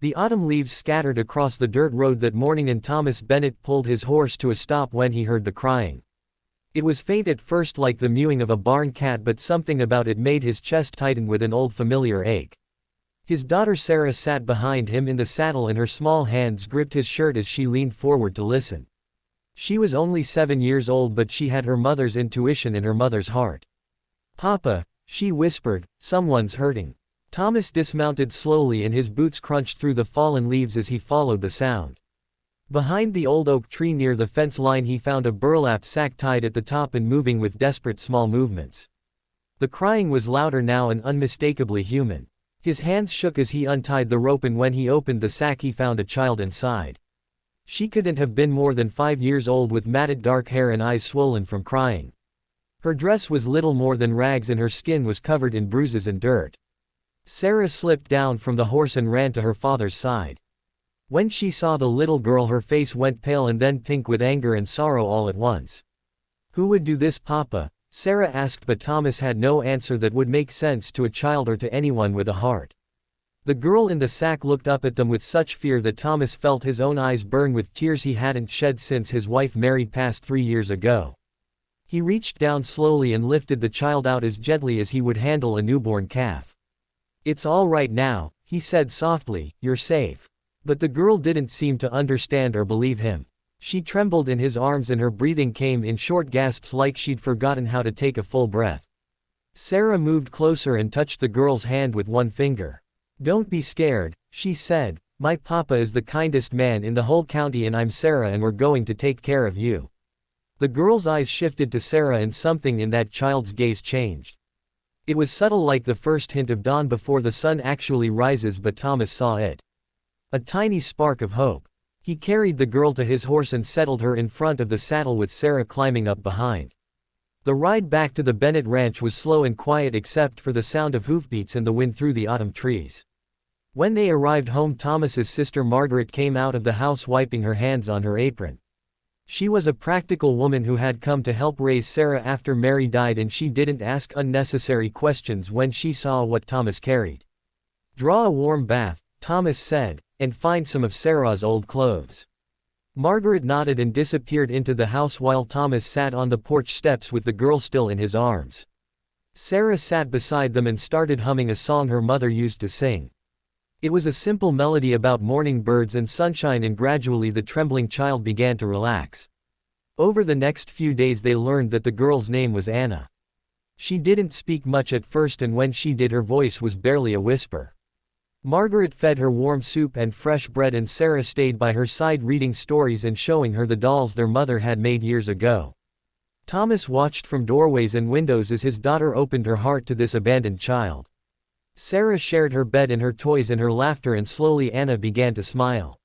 The autumn leaves scattered across the dirt road that morning and Thomas Bennett pulled his horse to a stop when he heard the crying. It was faint at first, like the mewing of a barn cat, but something about it made his chest tighten with an old familiar ache. His daughter Sarah sat behind him in the saddle and her small hands gripped his shirt as she leaned forward to listen. She was only 7 years old, but she had her mother's intuition and her mother's heart. "Papa," she whispered, "someone's hurting." Thomas dismounted slowly and his boots crunched through the fallen leaves as he followed the sound. Behind the old oak tree near the fence line he found a burlap sack tied at the top and moving with desperate small movements. The crying was louder now and unmistakably human. His hands shook as he untied the rope, and when he opened the sack he found a child inside. She couldn't have been more than 5 years old, with matted dark hair and eyes swollen from crying. Her dress was little more than rags and her skin was covered in bruises and dirt. Sarah slipped down from the horse and ran to her father's side. When she saw the little girl, her face went pale and then pink with anger and sorrow all at once. "Who would do this, Papa?" Sarah asked, but Thomas had no answer that would make sense to a child or to anyone with a heart. The girl in the sack looked up at them with such fear that Thomas felt his own eyes burn with tears he hadn't shed since his wife Mary passed 3 years ago. He reached down slowly and lifted the child out as gently as he would handle a newborn calf. "It's all right now," he said softly, "you're safe." But the girl didn't seem to understand or believe him. She trembled in his arms and her breathing came in short gasps, like she'd forgotten how to take a full breath. Sarah moved closer and touched the girl's hand with one finger. "Don't be scared," she said. "My papa is the kindest man in the whole county and I'm Sarah and we're going to take care of you." The girl's eyes shifted to Sarah and something in that child's gaze changed. It was subtle, like the first hint of dawn before the sun actually rises, but Thomas saw it. A tiny spark of hope. He carried the girl to his horse and settled her in front of the saddle with Sarah climbing up behind. The ride back to the Bennett ranch was slow and quiet except for the sound of hoofbeats and the wind through the autumn trees. When they arrived home, Thomas's sister Margaret came out of the house wiping her hands on her apron. She was a practical woman who had come to help raise Sarah after Mary died, and she didn't ask unnecessary questions when she saw what Thomas carried. "Draw a warm bath," Thomas said, "and find some of Sarah's old clothes." Margaret nodded and disappeared into the house while Thomas sat on the porch steps with the girl still in his arms. Sarah sat beside them and started humming a song her mother used to sing. It was a simple melody about morning birds and sunshine, and gradually the trembling child began to relax. Over the next few days they learned that the girl's name was Anna. She didn't speak much at first, and when she did her voice was barely a whisper. Margaret fed her warm soup and fresh bread, and Sarah stayed by her side reading stories and showing her the dolls their mother had made years ago. Thomas watched from doorways and windows as his daughter opened her heart to this abandoned child. Sarah shared her bed and her toys and her laughter, and slowly Anna began to smile.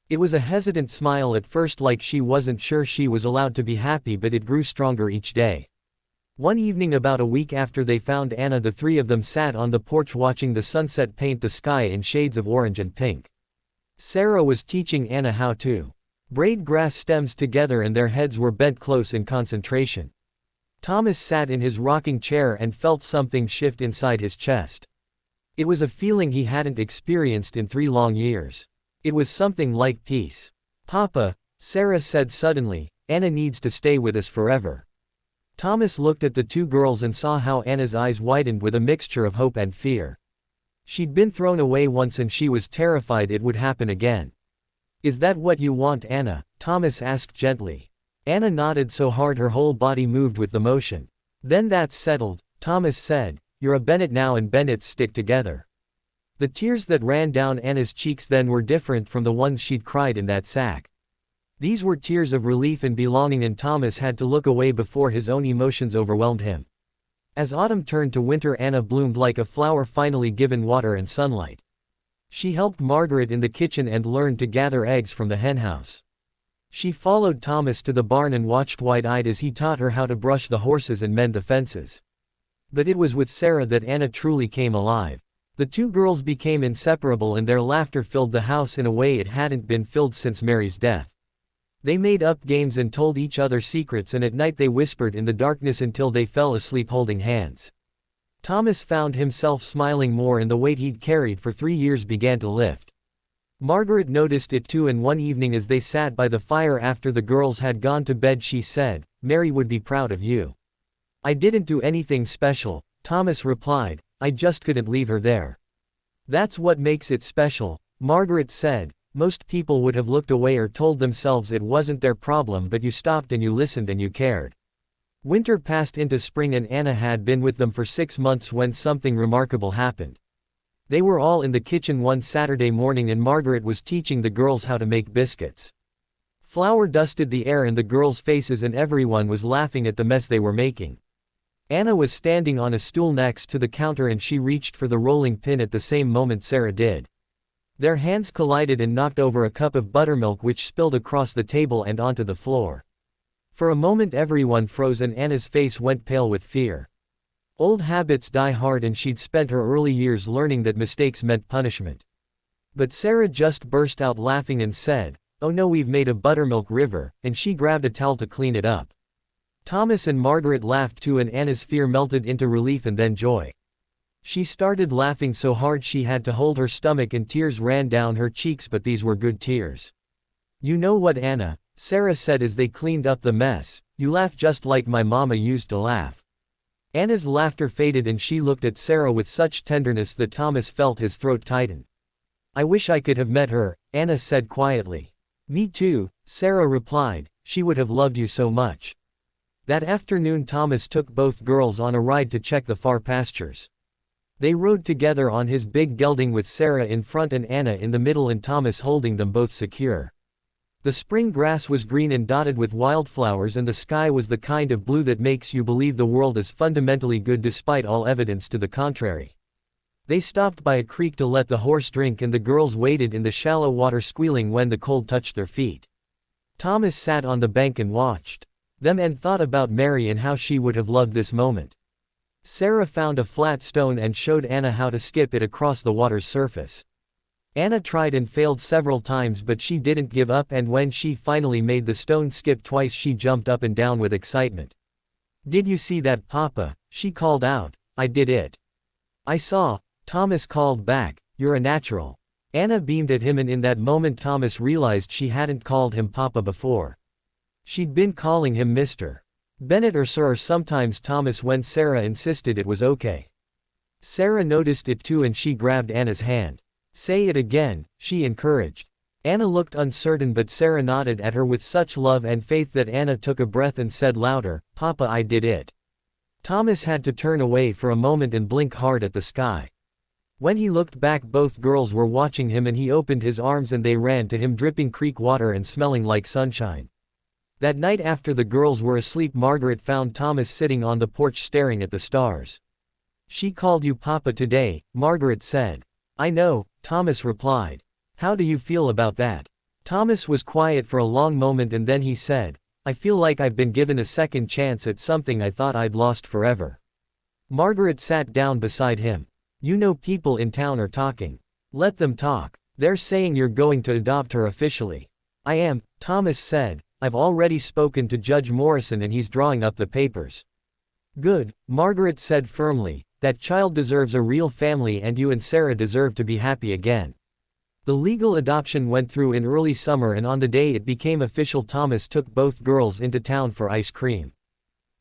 It was a hesitant smile at first, like she wasn't sure she was allowed to be happy, but it grew stronger each day. One evening about a week after they found Anna, the three of them sat on the porch watching the sunset paint the sky in shades of orange and pink. Sarah was teaching Anna how to braid grass stems together, and their heads were bent close in concentration. Thomas sat in his rocking chair and felt something shift inside his chest. It was a feeling he hadn't experienced in 3 long years. It was something like peace. "Papa," Sarah said suddenly, "Anna needs to stay with us forever." Thomas looked at the two girls and saw how Anna's eyes widened with a mixture of hope and fear. She'd been thrown away once and she was terrified it would happen again. "Is that what you want, Anna?" Thomas asked gently. Anna nodded so hard her whole body moved with the motion. "Then that's settled," Thomas said. "You're a Bennett now, and Bennetts stick together." The tears that ran down Anna's cheeks then were different from the ones she'd cried in that sack. These were tears of relief and belonging, and Thomas had to look away before his own emotions overwhelmed him. As autumn turned to winter, Anna bloomed like a flower finally given water and sunlight. She helped Margaret in the kitchen and learned to gather eggs from the henhouse. She followed Thomas to the barn and watched wide-eyed as he taught her how to brush the horses and mend the fences. But it was with Sarah that Anna truly came alive. The two girls became inseparable, and their laughter filled the house in a way it hadn't been filled since Mary's death. They made up games and told each other secrets, and at night they whispered in the darkness until they fell asleep holding hands. Thomas found himself smiling more, and the weight he'd carried for 3 years began to lift. Margaret noticed it too, and one evening as they sat by the fire after the girls had gone to bed she said, "Mary would be proud of you." "I didn't do anything special," Thomas replied, "I just couldn't leave her there." "That's what makes it special," Margaret said. "Most people would have looked away or told themselves it wasn't their problem, but you stopped and you listened and you cared." Winter passed into spring and Anna had been with them for 6 months when something remarkable happened. They were all in the kitchen one Saturday morning and Margaret was teaching the girls how to make biscuits. Flour dusted the air in the girls' faces and everyone was laughing at the mess they were making. Anna was standing on a stool next to the counter and she reached for the rolling pin at the same moment Sarah did. Their hands collided and knocked over a cup of buttermilk which spilled across the table and onto the floor. For a moment everyone froze and Anna's face went pale with fear. Old habits die hard and she'd spent her early years learning that mistakes meant punishment. But Sarah just burst out laughing and said, "Oh no, we've made a buttermilk river," and she grabbed a towel to clean it up. Thomas and Margaret laughed too and Anna's fear melted into relief and then joy. She started laughing so hard she had to hold her stomach and tears ran down her cheeks, but these were good tears. "You know what, Anna," Sarah said as they cleaned up the mess, "you laugh just like my mama used to laugh." Anna's laughter faded and she looked at Sarah with such tenderness that Thomas felt his throat tighten. "I wish I could have met her," Anna said quietly. "Me too," Sarah replied, "she would have loved you so much." That afternoon Thomas took both girls on a ride to check the far pastures. They rode together on his big gelding with Sarah in front and Anna in the middle and Thomas holding them both secure. The spring grass was green and dotted with wildflowers and the sky was the kind of blue that makes you believe the world is fundamentally good despite all evidence to the contrary. They stopped by a creek to let the horse drink and the girls waded in the shallow water squealing when the cold touched their feet. Thomas sat on the bank and watched them and thought about Mary and how she would have loved this moment. Sarah found a flat stone and showed Anna how to skip it across the water's surface. Anna tried and failed several times but she didn't give up and when she finally made the stone skip twice she jumped up and down with excitement. "Did you see that, Papa?" she called out. "I did it." "I saw," Thomas called back. "You're a natural." Anna beamed at him and in that moment Thomas realized she hadn't called him Papa before. She'd been calling him Mr. Bennett or Sir or sometimes Thomas when Sarah insisted it was okay. Sarah noticed it too and she grabbed Anna's hand. "Say it again," she encouraged. Anna looked uncertain but Sarah nodded at her with such love and faith that Anna took a breath and said louder, "Papa, I did it." Thomas had to turn away for a moment and blink hard at the sky. When he looked back both girls were watching him and he opened his arms and they ran to him dripping creek water and smelling like sunshine. That night after the girls were asleep Margaret found Thomas sitting on the porch staring at the stars. "She called you Papa today," Margaret said. "I know," Thomas replied. "How do you feel about that?" Thomas was quiet for a long moment and then he said, "I feel like I've been given a second chance at something I thought I'd lost forever." Margaret sat down beside him. "You know people in town are talking. Let them talk. They're saying you're going to adopt her officially." "I am," Thomas said. "I've already spoken to Judge Morrison and he's drawing up the papers." "Good," Margaret said firmly. "That child deserves a real family and you and Sarah deserve to be happy again." The legal adoption went through in early summer and on the day it became official Thomas took both girls into town for ice cream.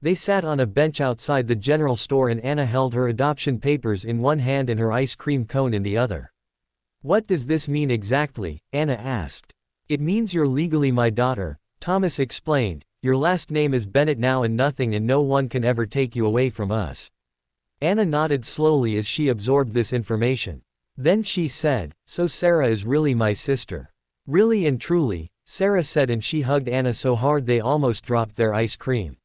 They sat on a bench outside the general store and Anna held her adoption papers in one hand and her ice cream cone in the other. "What does this mean exactly?" Anna asked. "It means you're legally my daughter," Thomas explained. "Your last name is Bennett now and nothing and no one can ever take you away from us." Anna nodded slowly as she absorbed this information. Then she said, "So Sarah is really my sister." "Really and truly," Sarah said and she hugged Anna so hard they almost dropped their ice cream.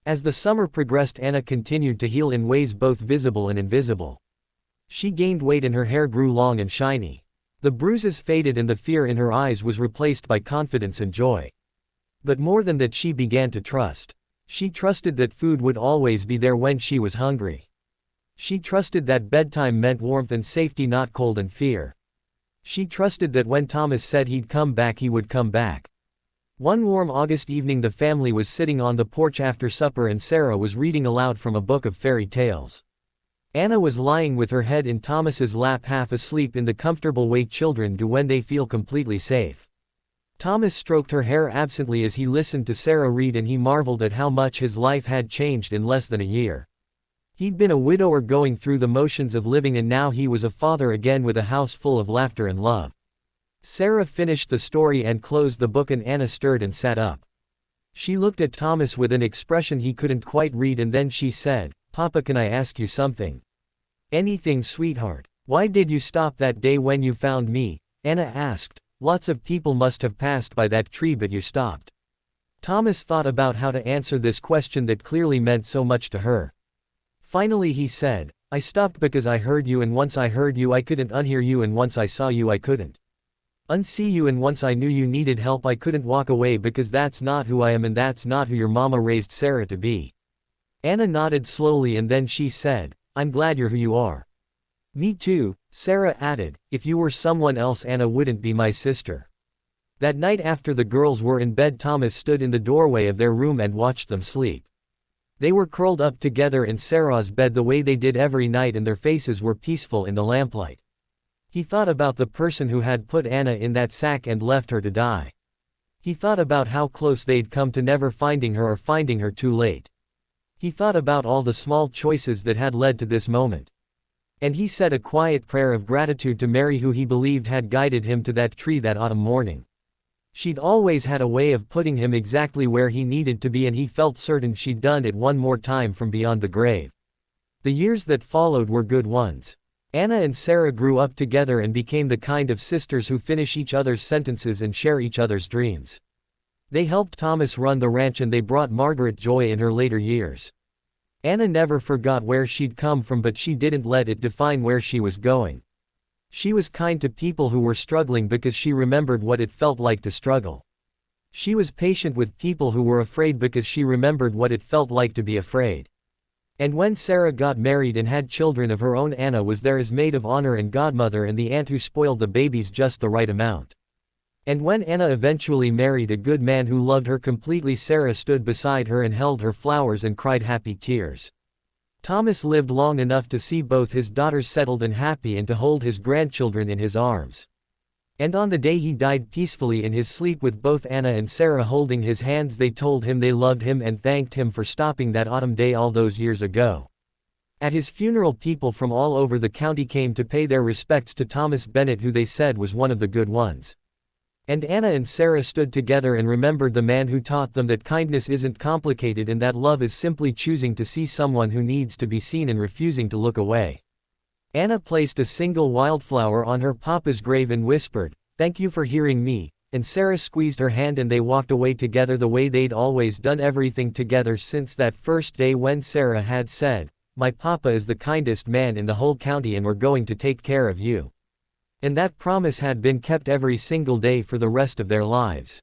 As the summer progressed Anna continued to heal in ways both visible and invisible. She gained weight and her hair grew long and shiny. The bruises faded and the fear in her eyes was replaced by confidence and joy. But more than that she began to trust. She trusted that food would always be there when she was hungry. She trusted that bedtime meant warmth and safety not cold and fear. She trusted that when Thomas said he'd come back he would come back. One warm August evening the family was sitting on the porch after supper and Sarah was reading aloud from a book of fairy tales. Anna was lying with her head in Thomas's lap, half asleep in the comfortable way children do when they feel completely safe. Thomas stroked her hair absently as he listened to Sarah read, and he marveled at how much his life had changed in less than a year. He'd been a widower going through the motions of living, and now he was a father again with a house full of laughter and love. Sarah finished the story and closed the book, and Anna stirred and sat up. She looked at Thomas with an expression he couldn't quite read, and then she said, "Papa, can I ask you something?" "Anything, sweetheart." "Why did you stop that day when you found me?" Anna asked. "Lots of people must have passed by that tree, but you stopped." Thomas thought about how to answer this question that clearly meant so much to her. Finally he said, "I stopped because I heard you, and once I heard you I couldn't unhear you, and once I saw you I couldn't unsee you, and once I knew you needed help I couldn't walk away, because that's not who I am, and that's not who your mama raised Sarah to be." Anna nodded slowly, and then she said, "I'm glad you're who you are." "Me too," Sarah added. "If you were someone else, Anna wouldn't be my sister." That night, after the girls were in bed, Thomas stood in the doorway of their room and watched them sleep. They were curled up together in Sarah's bed the way they did every night, and their faces were peaceful in the lamplight. He thought about the person who had put Anna in that sack and left her to die. He thought about how close they'd come to never finding her, or finding her too late. He thought about all the small choices that had led to this moment. And he said a quiet prayer of gratitude to Mary, who he believed had guided him to that tree that autumn morning. She'd always had a way of putting him exactly where he needed to be, and he felt certain she'd done it one more time from beyond the grave. The years that followed were good ones. Anna and Sarah grew up together and became the kind of sisters who finish each other's sentences and share each other's dreams. They helped Thomas run the ranch, and they brought Margaret joy in her later years. Anna never forgot where she'd come from, but she didn't let it define where she was going. She was kind to people who were struggling because she remembered what it felt like to struggle. She was patient with people who were afraid because she remembered what it felt like to be afraid. And when Sarah got married and had children of her own, Anna was there as maid of honor and godmother, and the aunt who spoiled the babies just the right amount. And when Anna eventually married a good man who loved her completely, Sarah stood beside her and held her flowers and cried happy tears. Thomas lived long enough to see both his daughters settled and happy, and to hold his grandchildren in his arms. And on the day he died peacefully in his sleep with both Anna and Sarah holding his hands, they told him they loved him and thanked him for stopping that autumn day all those years ago. At his funeral, people from all over the county came to pay their respects to Thomas Bennett, who they said was one of the good ones. And Anna and Sarah stood together and remembered the man who taught them that kindness isn't complicated, and that love is simply choosing to see someone who needs to be seen and refusing to look away. Anna placed a single wildflower on her papa's grave and whispered, "Thank you for hearing me," and Sarah squeezed her hand, and they walked away together the way they'd always done everything together since that first day when Sarah had said, "My papa is the kindest man in the whole county, and we're going to take care of you." And that promise had been kept every single day for the rest of their lives.